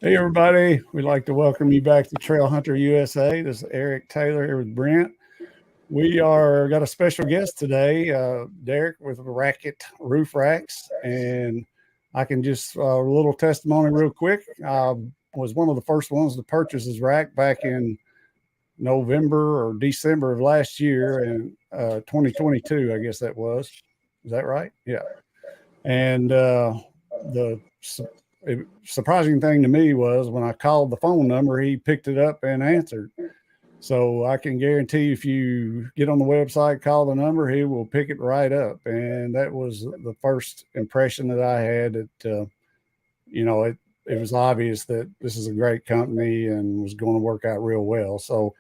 Hey, everybody. We'd like to welcome you back to Trail Hunter USA. This is Eric Taylor here with Brent. We are got a special guest today, Derick with Racket Roof Racks. And I can just a little testimony real quick. I was one of the first ones to purchase his rack back in November or December of last year in 2022, I guess that was. Is that right? Yeah. And the surprising thing to me was when I called the phone number, he picked it up and answered. So I can guarantee if you get on the website, call the number, he will pick it right up. And that was the first impression that I had that, it was obvious that this is a great company and was going to work out real well. So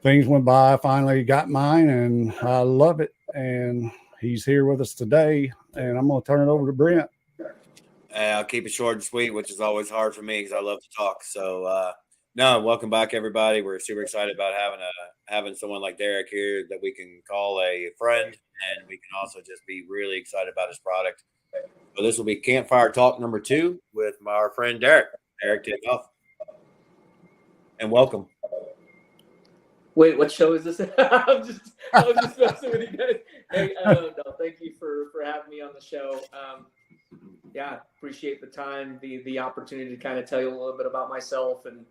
things went by. I finally got mine and I love it. And he's here with us today. And I'm going to turn it over to Brent. I'll keep it short and sweet, which is always hard for me because I love to talk. So, no, welcome back, everybody. We're super excited about having someone like Derick here that we can call a friend, and we can also just be really excited about his product. So this will be Campfire Talk number 2 with our friend Derick. Derick, take off. And welcome. Wait, what show is this? I was just messing with you guys. Hey, no, thank you for having me on the show. Yeah, appreciate the time, the opportunity to kind of tell you a little bit about myself and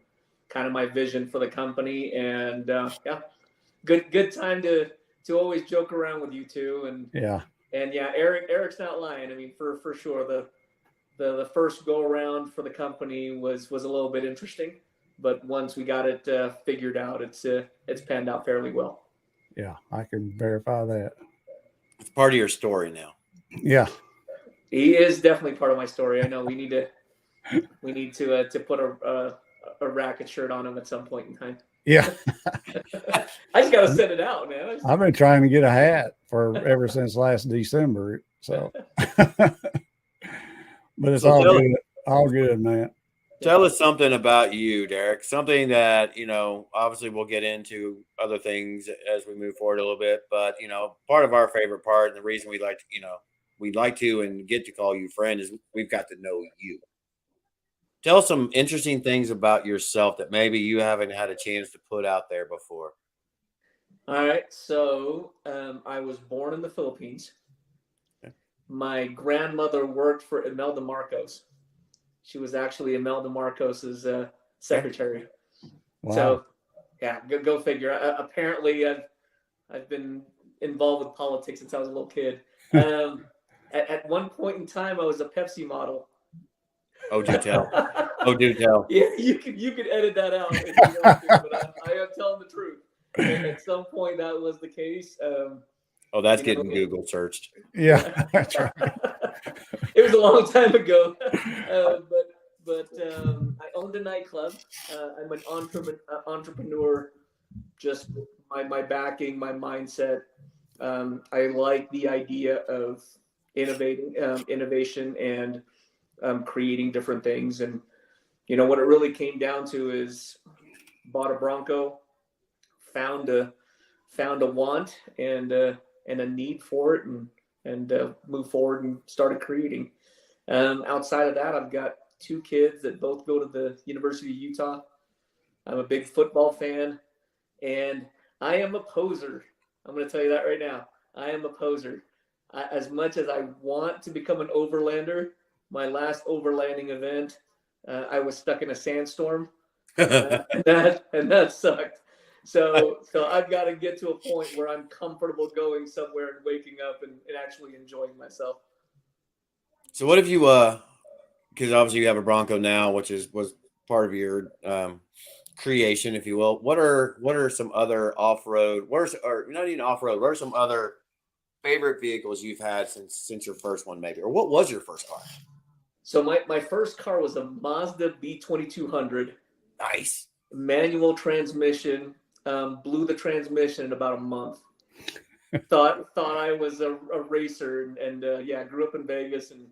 kind of my vision for the company. And yeah, good time to always joke around with you two. And yeah, Eric's not lying. I mean, for sure, the first go around for the company was a little bit interesting, but once we got it figured out, it's panned out fairly well. Yeah, I can verify that. It's part of your story now. Yeah. He is definitely part of my story. I know we need to put a Racket shirt on him at some point in time. Yeah. I just got to send it out, man. I've been trying to get a hat ever since last December. So, but it's all good, man. Tell us something about you, Derick. Something that, obviously we'll get into other things as we move forward a little bit. But, part of our favorite part and the reason we'd like to and get to call you friend is we've got to know you. Tell us some interesting things about yourself that maybe you haven't had a chance to put out there before. All right. So I was born in the Philippines. Okay. My grandmother worked for Imelda Marcos. She was actually Imelda Marcos's secretary. Wow. So, yeah, go figure. Apparently, I've been involved with politics since I was a little kid. At one point in time, I was a Pepsi model. Oh, do tell. Oh, do tell. Yeah, you could edit that out if you want to, but I am telling the truth. At some point, that was the case. That's getting Google searched. Yeah, that's right. It was a long time ago, but I owned a nightclub. I'm an entrepreneur. Just my backing, my mindset. I like the idea of innovation and creating different things. And, what it really came down to is bought a Bronco, found a want and a need for it and moved forward and started creating. Outside of that, I've got 2 kids that both go to the University of Utah. I'm a big football fan and I am a poser. I'm going to tell you that right now. I am a poser. As much as I want to become an overlander, my last overlanding event, I was stuck in a sandstorm, and that sucked. So I've got to get to a point where I'm comfortable going somewhere and waking up and actually enjoying myself. So what have you? Because obviously you have a Bronco now, which was part of your creation, if you will. What are some other off-road? Or not even off-road? What are some other favorite vehicles you've had since your first one, maybe? Or what was your first car? So my first car was a Mazda B2200. Nice. Manual transmission. Blew the transmission in about a month. Thought I was a racer and grew up in Vegas and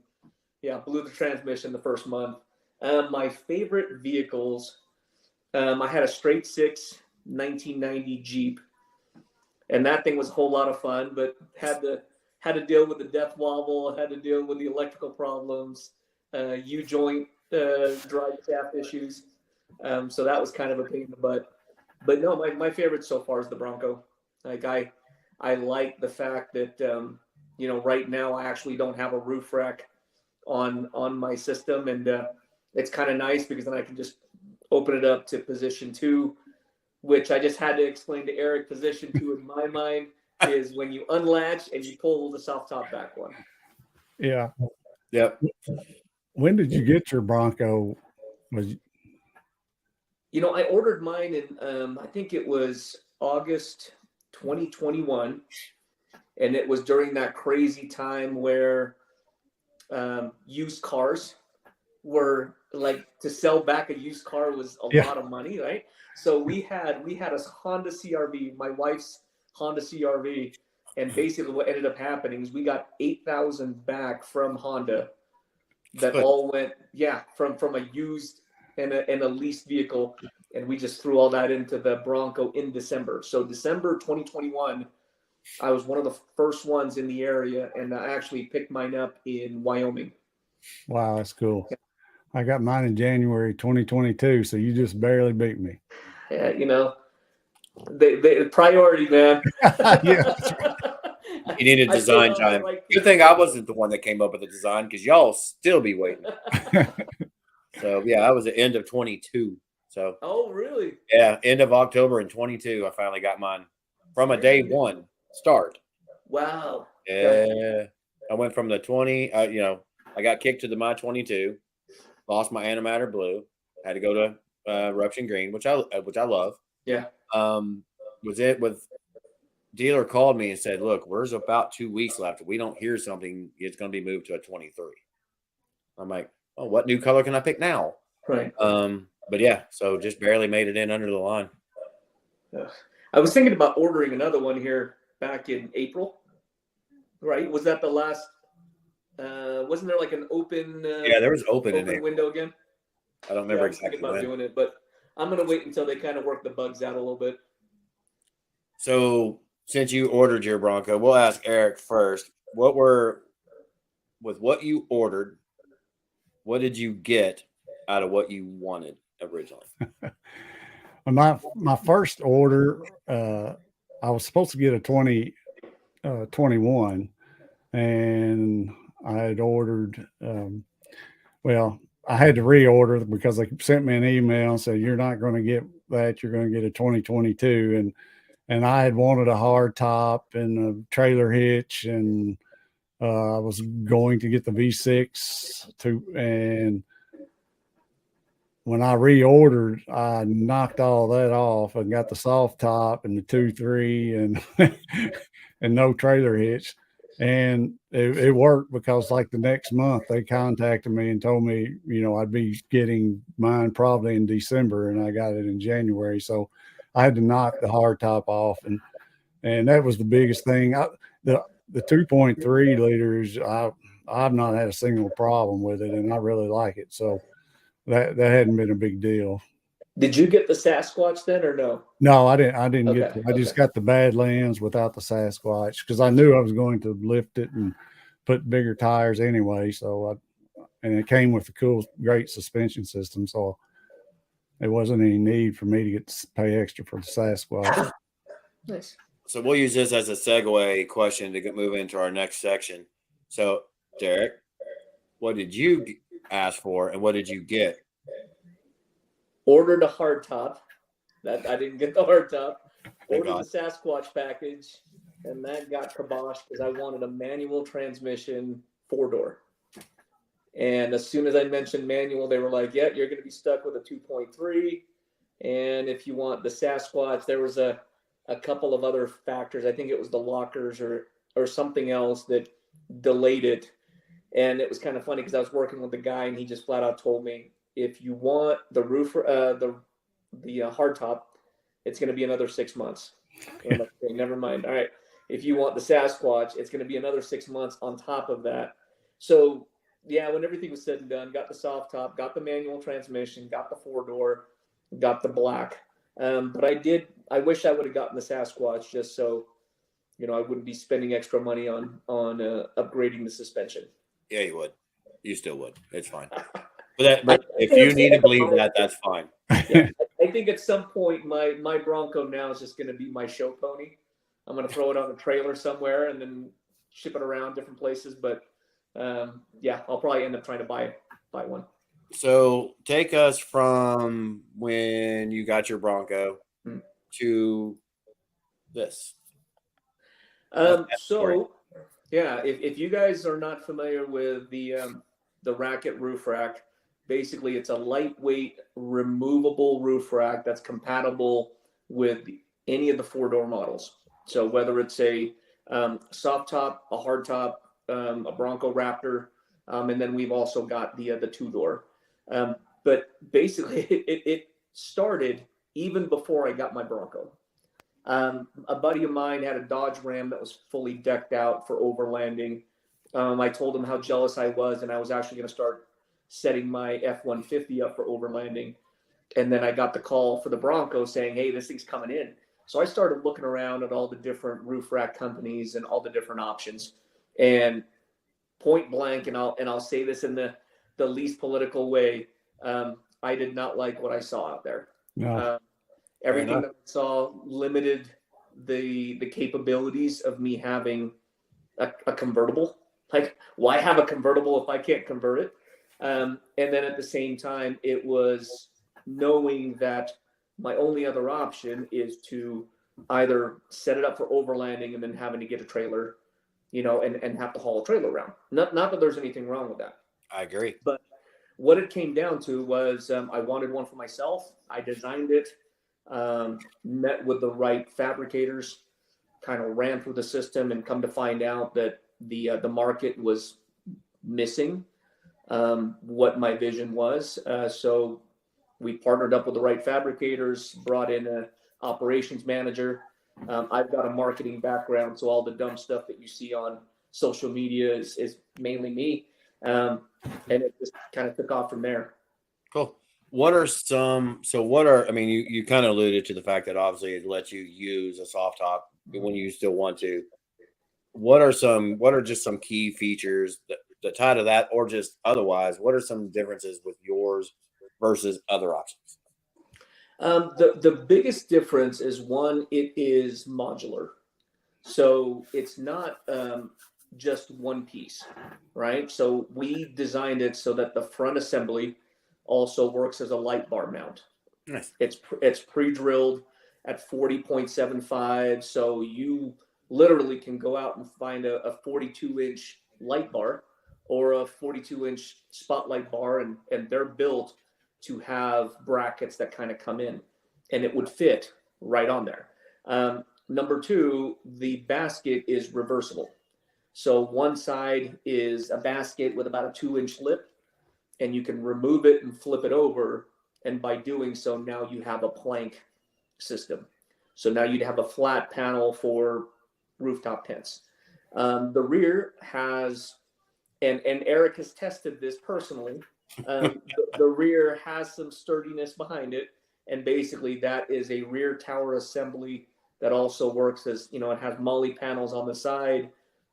blew the transmission the first month. My favorite vehicles, I had a straight 6 1990 Jeep. And that thing was a whole lot of fun, but had to deal with the death wobble, had to deal with the electrical problems, U-joint drive shaft issues. So that was kind of a pain in the butt. But no, my favorite so far is the Bronco. Like I like the fact that right now I actually don't have a roof rack on my system, and it's kind of nice because then I can just open it up to position 2, which I just had to explain to Eric. Position 2 in my mind is when you unlatch and you pull the soft top back one. Yeah. Yep. When did you get your Bronco? I ordered mine in I think it was August 2021, and it was during that crazy time where used cars were like, to sell back a used car was a lot of money, right? So we had a Honda CRV, my wife's Honda CRV, and basically what ended up happening is we got 8,000 back from Honda that all went from a used and a leased vehicle, and we just threw all that into the Bronco in December. So December 2021, I was one of the first ones in the area, and I actually picked mine up in Wyoming. Wow, that's cool. I got mine in January 2022, so you just barely beat me. Yeah, the priority, man. Yeah. You needed design time. Good thing I wasn't the one that came up with the design, because y'all still be waiting. So yeah, I was the end of 22. So oh really? Yeah, end of October in 22, I finally got mine from a day one start. Wow. Yeah, I went from the 20. I got kicked to the my 22, lost my antimatter blue, had to go to eruption green, which I love. Yeah. With dealer called me and said, "Look, there's about 2 weeks left. If we don't hear something, it's going to be moved to a 23." I'm like, "Oh, what new color can I pick now?" Right. But yeah, so just barely made it in under the line. I was thinking about ordering another one here back in April. Right? Was that the last? Wasn't there like an open? Yeah, there was open window again. I don't remember I was exactly thinking about when. doing it, but I'm gonna wait until they kind of work the bugs out a little bit. So since you ordered your Bronco, we'll ask Eric first. With what you ordered, what did you get out of what you wanted originally? My first order, I was supposed to get a 2021, and I had ordered. I had to reorder because they sent me an email and said, "You're not going to get that. You're going to get a 2022." And I had wanted a hard top and a trailer hitch, and I was going to get the V6 too. And when I reordered, I knocked all that off and got the soft top and the 2.3 and and no trailer hitch. And it worked because like the next month they contacted me and told me, I'd be getting mine probably in December, and I got it in January. So I had to knock the hard top off, and that was the biggest thing. The 2.3 liters, I've not had a single problem with it, and I really like it. So that hadn't been a big deal. Did you get the Sasquatch then, or no? No, I didn't get I just got the Badlands without the Sasquatch because I knew I was going to lift it and put bigger tires anyway. So and it came with a great suspension system. So there wasn't any need for me to pay extra for the Sasquatch. Nice. So we'll use this as a segue question to move into our next section. So Derick, what did you ask for and what did you get? Ordered a hard top. That I didn't get the hard top. Ordered the Sasquatch package, and that got kiboshed because I wanted a manual transmission 4-door. And as soon as I mentioned manual, they were like, "Yeah, you're going to be stuck with a 2.3." And if you want the Sasquatch, there was a couple of other factors. I think it was the lockers or something else that delayed it. And it was kind of funny because I was working with the guy, and he just flat out told me, if you want the roof, the hard top, it's going to be another 6 months. I'm like, okay, never mind. All right. If you want the Sasquatch, it's going to be another 6 months on top of that. So yeah, when everything was said and done, got the soft top, got the manual transmission, got the 4-door, got the black. But I wish I would have gotten the Sasquatch just so, I wouldn't be spending extra money on upgrading the suspension. Yeah, you would. You still would. It's fine. But if you need to believe that, that's fine. Yeah, I think at some point my Bronco now is just going to be my show pony. I'm going to throw it on a trailer somewhere and then ship it around different places. But yeah, I'll probably end up trying to buy one. So take us from when you got your Bronco to this. So yeah, if you guys are not familiar with the Raket roof rack, basically it's a lightweight removable roof rack that's compatible with any of the 4-door models. So whether it's a soft top, a hard top, a Bronco Raptor, and then we've also got the 2-door. But basically it started even before I got my Bronco. A buddy of mine had a Dodge Ram that was fully decked out for overlanding. I told him how jealous I was, and I was actually going to start setting my F-150 up for overlanding. And then I got the call for the Bronco saying, hey, this thing's coming in. So I started looking around at all the different roof rack companies and all the different options. And point blank, and I'll say this in the least political way, I did not like what I saw out there. No. Everything that I saw limited the capabilities of me having a convertible. Like, why have a convertible if I can't convert it? And then at the same time, it was knowing that my only other option is to either set it up for overlanding and then having to get a trailer, and have to haul a trailer around. Not that there's anything wrong with that. I agree. But what it came down to was I wanted one for myself. I designed it, met with the right fabricators, kind of ran through the system, and come to find out that the market was missing what my vision was. So we partnered up with the right fabricators, brought in an operations manager. I've got a marketing background, so all the dumb stuff that you see on social media is mainly me. And it just kind of took off from there. Cool. You kind of alluded to the fact that obviously it lets you use a soft top when you still want to. What are just some key features that tie to that, or just otherwise, what are some differences with yours versus other options? The biggest difference is, one, it is modular. So it's not just one piece, right? So we designed it so that the front assembly also works as a light bar mount. Nice. It's pre-drilled at 40.75. So you literally can go out and find a 42-inch light bar or a 42-inch spotlight bar, and they're built to have brackets that kind of come in, and it would fit right on there. Number two, the basket is reversible. So one side is a basket with about a 2-inch lip, and you can remove it and flip it over. And by doing so, now you have a plank system. So now you'd have a flat panel for rooftop tents. The rear has, and Eric has tested this personally, the rear has some sturdiness behind it. And basically that is a rear tower assembly that also works as, it has MOLLE panels on the side.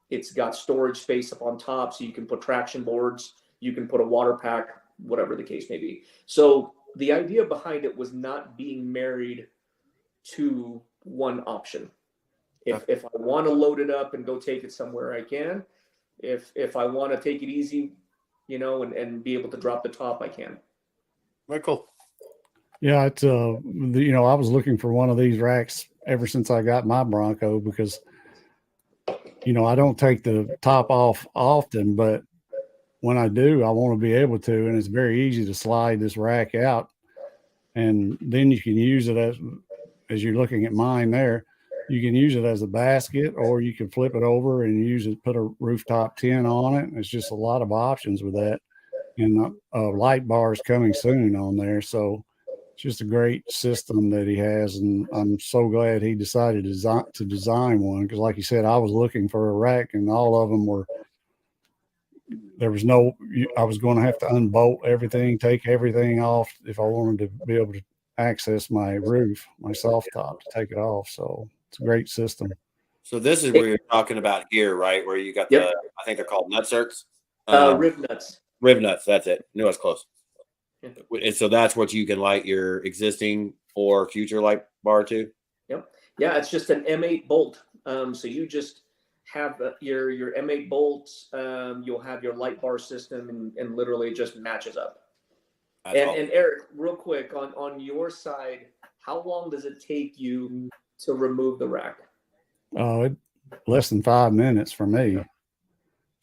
It's got storage space up on top, so you can put traction boards, you can put a water pack, whatever the case may be. So the idea behind it was not being married to one option. If I want to load it up and go take it somewhere, I can. If I want to take it easy, and be able to drop the top, I can. Very cool. Yeah, it's I was looking for one of these racks ever since I got my Bronco, because I don't take the top off often, but when I do, I want to be able to, and it's very easy to slide this rack out, and then you can use it as you're looking at mine there. You can use it as a basket, or you can flip it over and use it, put a rooftop tent on it. It's just a lot of options with that. And light bar is coming soon on there. So it's just a great system that he has. And I'm so glad he decided to design one. Because like you said, I was looking for a rack, and all of them I was going to have to unbolt everything, take everything off if I wanted to be able to access my roof, my soft top, to take it off. So it's a great system. So this is what you're talking about here, right? Where you got I think they're called nutserts. Rib nuts. Rib nuts. That's it. Knew I was close. And so that's what you can light your existing or future light bar to? Yep. Yeah, it's just an M8 bolt. So you just have your M8 bolts. You'll have your light bar system, and literally it just matches up. And Eric, real quick, on your side, how long does it take you to remove the rack? Oh, less than 5 minutes for me.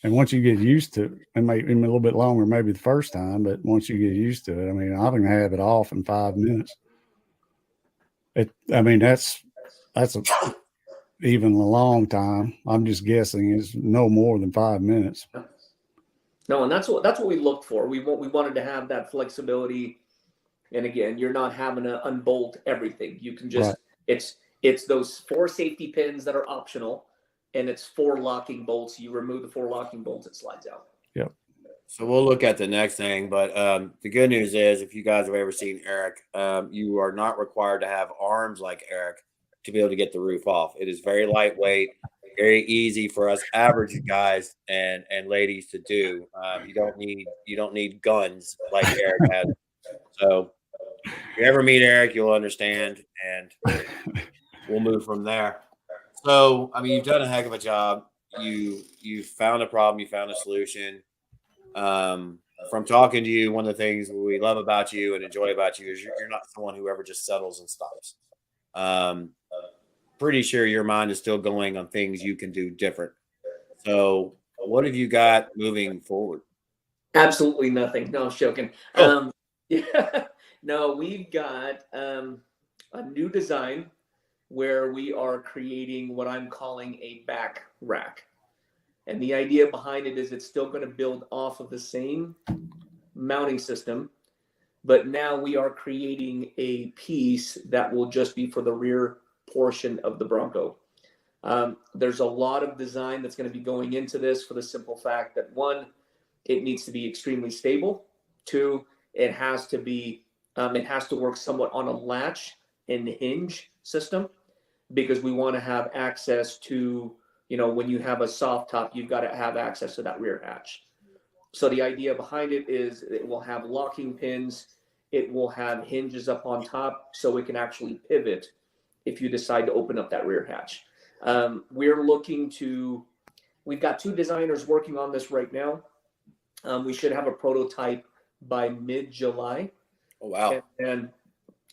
And once you get used to it, it may be a little bit longer, maybe the first time, but once you get used to it, I mean, I can have it off in 5 minutes. That's even a long time. I'm just guessing is no more than 5 minutes. No, and that's what we looked for. We wanted to have that flexibility. And again, you're not having to unbolt everything. You can just it's those 4 safety pins that are optional, and it's 4 locking bolts. You remove the 4 locking bolts, it slides out. Yep. So we'll look at the next thing, but the good news is, if you guys have ever seen Eric, you are not required to have arms like Eric to be able to get the roof off. It is very lightweight, very easy for us average guys and ladies to do. You don't need guns like Eric has. So if you ever meet Eric, you'll understand, and we'll move from there. So, I mean, you've done a heck of a job. You found a problem, you found a solution. From talking to you, one of the things we love about you and enjoy about you is you're not someone who ever just settles and stops. Pretty sure your mind is still going on things you can do different. So what have you got moving forward? Absolutely nothing. No, I'm joking. Oh. Yeah. No, we've got a new design where we are creating what I'm calling a back rack. And the idea behind it is it's still going to build off of the same mounting system, but now we are creating a piece that will just be for the rear portion of the Bronco. There's a lot of design that's going to be going into this for the simple fact that, 1, it needs to be extremely stable. 2, it has to work somewhat on a latch and hinge system, because we want to have access to, when you have a soft top, you've got to have access to that rear hatch. So the idea behind it is it will have locking pins. It will have hinges up on top, so it can actually pivot if you decide to open up that rear hatch. We've got 2 designers working on this right now. We should have a prototype by mid-July. Oh, wow. And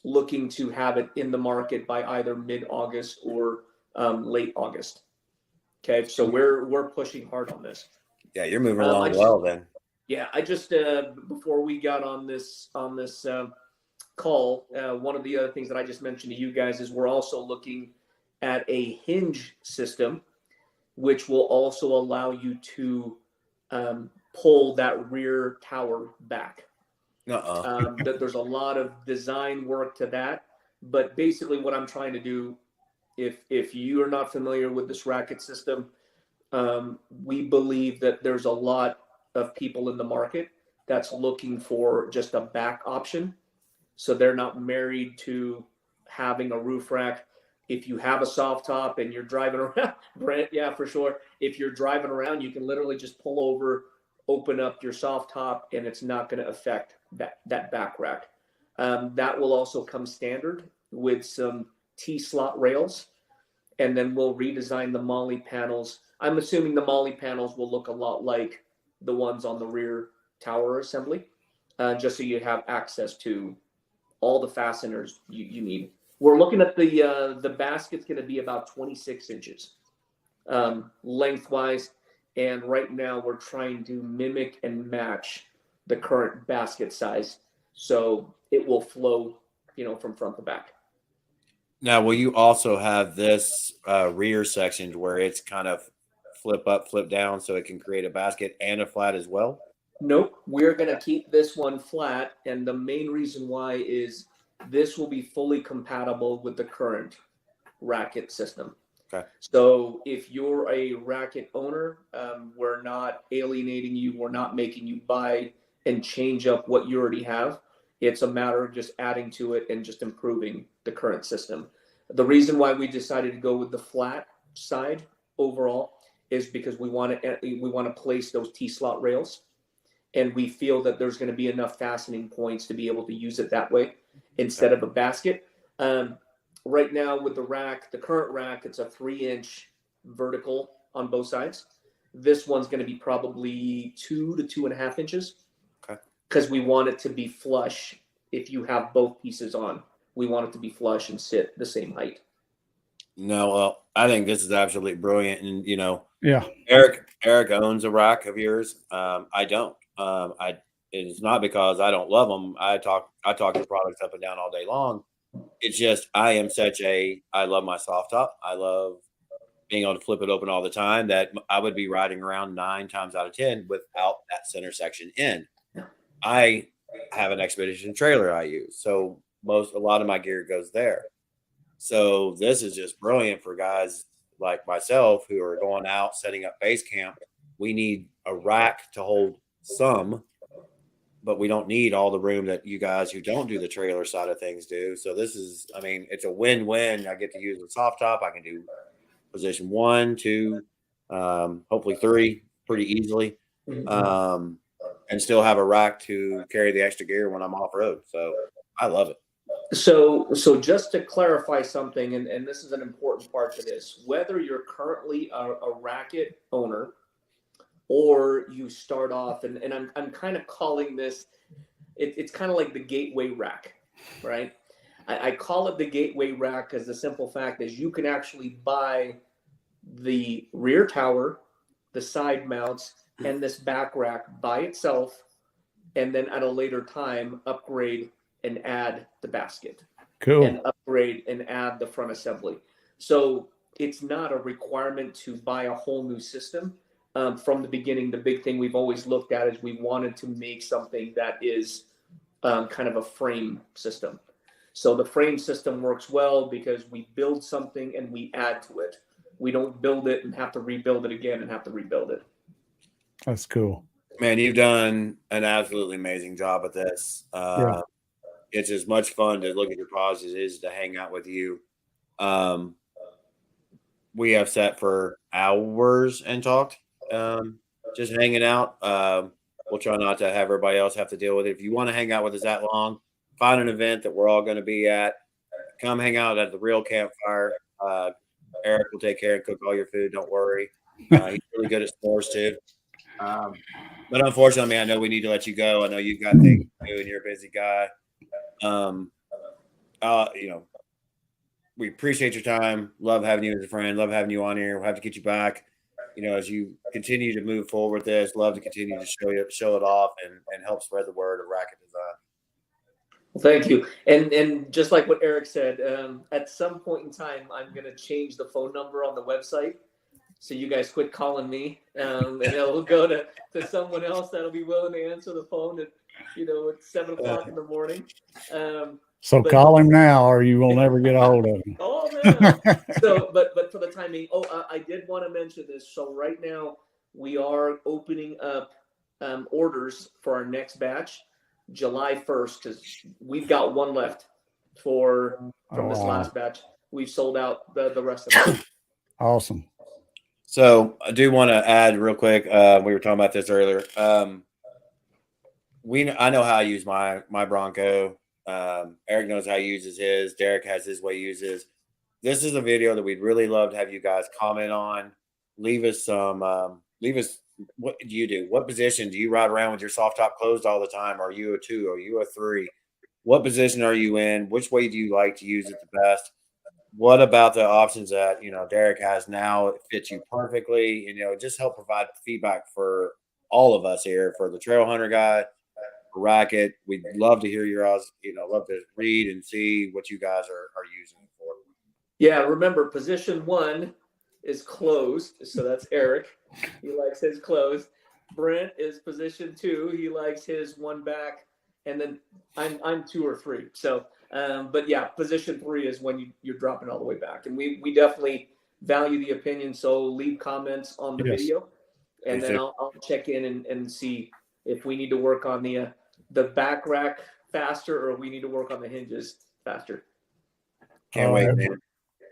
looking to have it in the market by either mid-August or late August. Okay, so we're pushing hard on this. Yeah, you're moving along well then. Yeah, I just before we got on this call, one of the other things that I just mentioned to you guys is we're also looking at a hinge system, which will also allow you to pull that rear tower back. There's a lot of design work to that, but basically what I'm trying to do, if you are not familiar with this Raket system, we believe that there's a lot of people in the market that's looking for just a back option, so they're not married to having a roof rack. If you have a soft top and you're driving around, Brent, yeah, for sure. If you're driving around, you can literally just pull over, open up your soft top, and it's not going to affect that back rack. That will also come standard with some T-slot rails, and then we'll redesign the Molly panels. I'm assuming the Molly panels will look a lot like the ones on the rear tower assembly, just so you have access to all the fasteners you need. We're looking at the basket's going to be about 26 inches lengthwise, and right now we're trying to mimic and match the current basket size, so it will flow, from front to back. Now, will you also have this rear section where it's kind of flip up, flip down, so it can create a basket and a flat as well? Nope, we're going to keep this one flat, and the main reason why is this will be fully compatible with the current Raket system. Okay. So if you're a Raket owner, we're not alienating you. We're not making you buy and change up what you already have. It's a matter of just adding to it and just improving the current system. The reason why we decided to go with the flat side overall is because we want to place those T-slot rails, and we feel that there's going to be enough fastening points to be able to use it that way instead of a basket. Right now with the rack, the current rack, it's a 3-inch vertical on both sides. This one's going to be probably 2 to 2.5 inches. Okay. Because we want it to be flush. If you have both pieces on, we want it to be flush and sit the same height. No, well, I think this is absolutely brilliant. And, you know, Yeah. Eric owns a rack of yours. I don't. It's not because I don't love them. I talk your products up and down all day long. It's just I love my soft top. I love being able to flip it open all the time. That I would be riding around 9 times out of 10 without that center section in. I have an expedition trailer I use, so a lot of my gear goes there. So this is just brilliant for guys like myself who are going out setting up base camp. We need a rack to hold some, but we don't need all the room that you guys who don't do the trailer side of things do. So this is, I mean, it's a win-win. I get to use the soft top. I can do position 1, 2, hopefully 3 pretty easily, and still have a rack to carry the extra gear when I'm off road. So I love it. So just to clarify something, and this is an important part to this, whether you're currently a Racket owner or you start off, and I'm kind of calling this, it's kind of like the gateway rack, right? I call it the gateway rack because the simple fact is you can actually buy the rear tower, the side mounts, and this back rack by itself, and then at a later time upgrade and add the basket. Cool. And upgrade and add the front assembly. So it's not a requirement to buy a whole new system. From the beginning, the big thing we've always looked at is we wanted to make something that is kind of a frame system. So the frame system works well because we build something and we add to it. We don't build it and have to rebuild it again and have to rebuild it. That's cool. Man, you've done an absolutely amazing job at this. Yeah. It's as much fun to look at your products as it is to hang out with you. We have sat for hours and talked, just hanging out. We'll try not to have everybody else have to deal with it. If you want to hang out with us that long, find an event that we're all going to be at. Come hang out at the real campfire. Eric will take care and cook all your food. Don't worry. He's really good at s'mores too. But unfortunately, I know we need to let you go. I know you've got things to do and you're a busy guy. We appreciate your time. Love having you as a friend. Love having you on here. We'll have to get you back. You know, as you continue to move forward with this, love to continue to show it off and help spread the word of Raket Design. Well, thank you. And just like what Eric said, at some point in time, I'm going to change the phone number on the website. So you guys quit calling me, and it'll go to someone else that'll be willing to answer the phone at 7 o'clock in the morning. So call him now, or you will never get a hold of him. Oh man! So, but for the time being, I did want to mention this. So right now we are opening up orders for our next batch, July 1st, because we've got one left from this last batch. We've sold out the rest of it. Awesome. So I do want to add real quick. We were talking about this earlier. I know how I use my Bronco. Eric knows how he uses his. Derick has his way he uses. This is a video that we'd really love to have you guys comment on. Leave us what do you do? What position do you ride around with your soft top closed all the time? Are you a 2? Are you a 3? What position are you in? Which way do you like to use it the best? What about the options that Derick has now? It fits you perfectly. Just help provide feedback for all of us here, for the trail hunter guy, for Racket. We'd love to hear yours. Love to read and see what you guys are using it for. Yeah, remember position 1 is closed, so that's Eric. He likes his closed. Brent is position 2. He likes his one back, and then I'm 2 or 3. So. But yeah, position 3 is when you're dropping all the way back, and we definitely value the opinion. So leave comments on the video, and then I'll check in and see if we need to work on the back rack faster or we need to work on the hinges faster. Can't wait, man.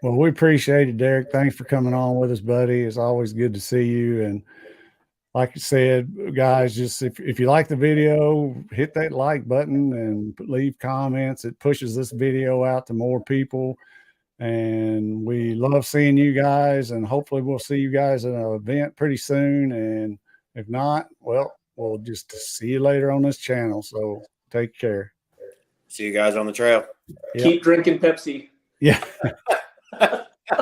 Well, we appreciate it, Derick. Thanks for coming on with us, buddy. It's always good to see you. And like you said, guys, just if you like the video, hit that like button and leave comments. It pushes this video out to more people. And we love seeing you guys, and hopefully we'll see you guys at an event pretty soon. And if not, well, we'll just see you later on this channel. So take care. See you guys on the trail. Keep drinking Pepsi. Yeah.